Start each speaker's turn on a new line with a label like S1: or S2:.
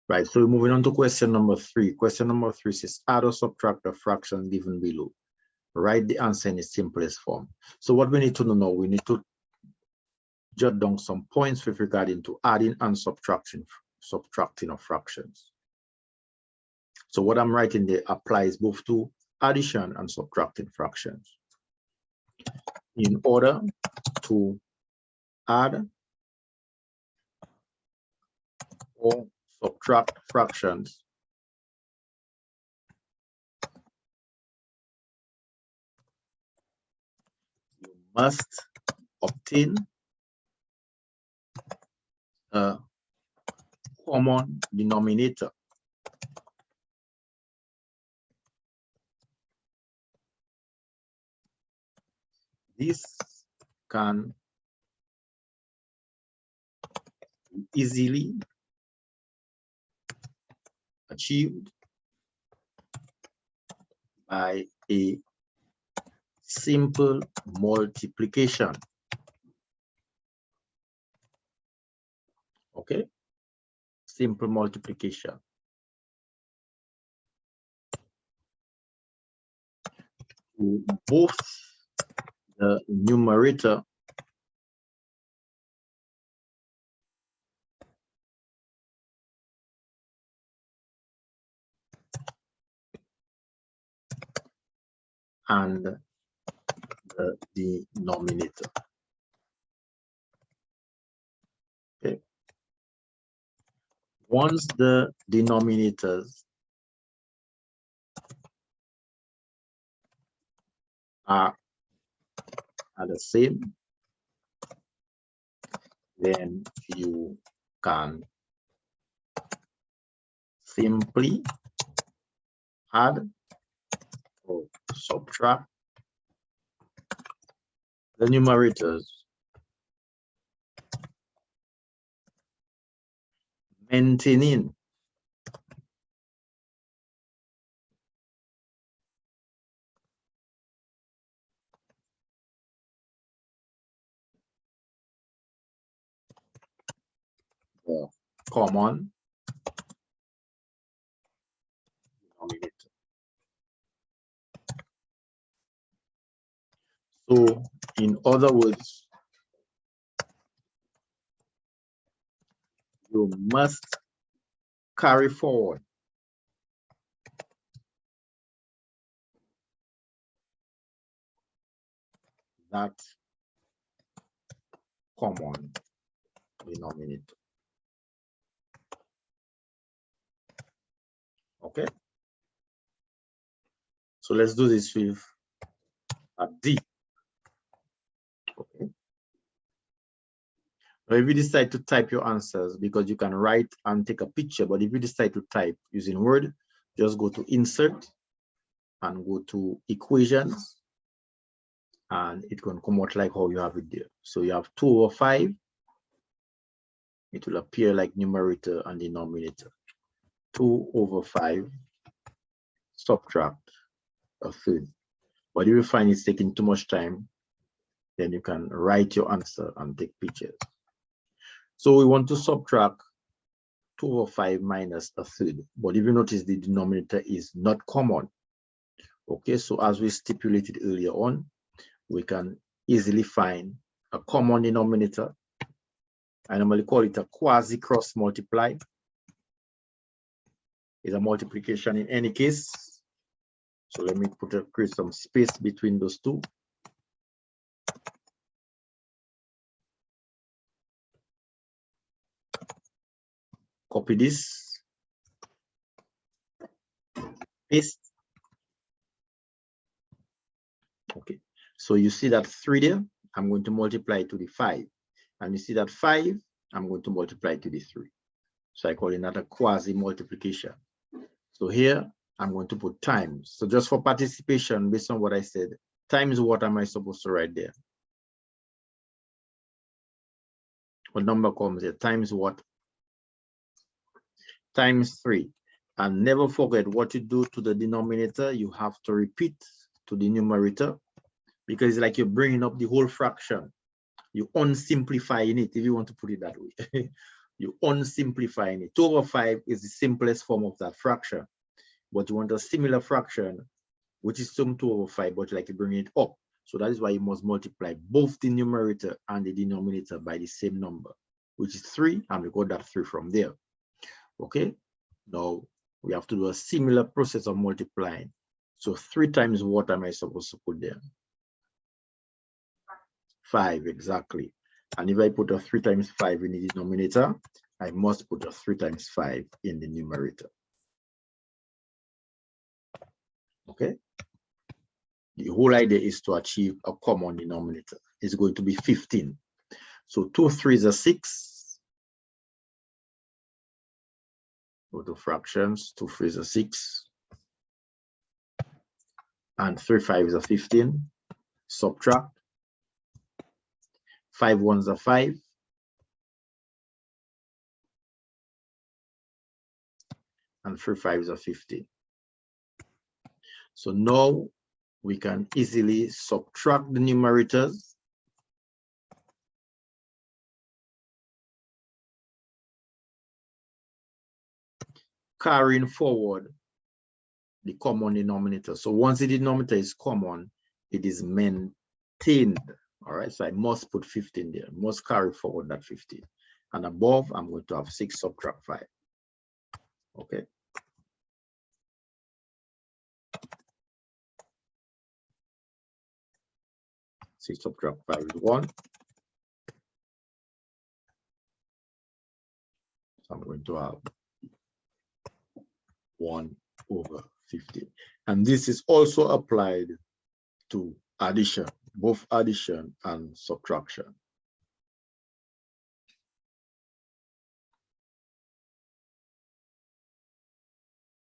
S1: Right, so we're moving on to question number 3. Question number 3 says add or subtract the fraction given below. Write the answer in its simplest form. So what we need to know now, we need to jot down some points with regarding to adding and subtracting of fractions. So what I'm writing there applies both to addition and subtracting fractions. In order to add or subtract fractions, you must obtain a common denominator. This can be easily achieved by a simple multiplication. Okay, simple multiplication. To both the numerator and the denominator. Okay. Once the denominators are the same, then you can simply add or subtract the numerators, maintaining the common denominator. So, in other words, you must carry forward that common denominator. Okay, so let's do this with a D. Okay, now if you decide to type your answers, because you can write and take a picture, but if you decide to type using Word, just go to Insert and go to Equations, and it can come out like how you have it there. So you have 2 over 5. It will appear like numerator and denominator. 2 over 5 subtract a third. But if you find it's taking too much time, then you can write your answer and take pictures. So we want to subtract 2 over 5 minus a third. But if you notice, the denominator is not common. Okay, so as we stipulated earlier on, we can easily find a common denominator. I normally call it a quasi-cross multiply. It's a multiplication in any case. So let me create some space between those two. Copy this. Paste. Okay. So you see that 3 there, I'm going to multiply to the 5. And you see that 5, I'm going to multiply to the 3. So I call it not a quasi multiplication. So here, I'm going to put times. So just for participation, based on what I said, times what am I supposed to write there? What number comes here? Times what? Times 3. And never forget, what you do to the denominator, you have to repeat to the numerator, because it's like you're bringing up the whole fraction. You unsimplifying it, if you want to put it that way. you unsimplifying it. 2 over 5 is the simplest form of that fraction, but you want a similar fraction, which is some 2 over 5, but you like to bring it up. So that is why you must multiply both the numerator and the denominator by the same number, which is 3, and we got that 3 from there. Okay, now we have to do a similar process of multiplying. So 3 times what am I supposed to put there? 5, exactly. And if I put a 3 times 5 in the denominator, I must put a 3 times 5 in the numerator. Okay. The whole idea is to achieve a common denominator. It's going to be 15. So 2 3s are 6. Go to fractions. 2 3s are 6. And 3 5s are 15. Subtract. 5 1s are 5. And 3 5s are 15. So now we can easily subtract the numerators. Carrying forward the common denominator. So once the denominator is common, it is maintained. All right, so I must put 15 there, must carry forward that 15. And above, I'm going to have 6 subtract 5. Okay. Six subtract 5 is 1. So I'm going to have 1 over 15. And this is also applied to addition, both addition and subtraction.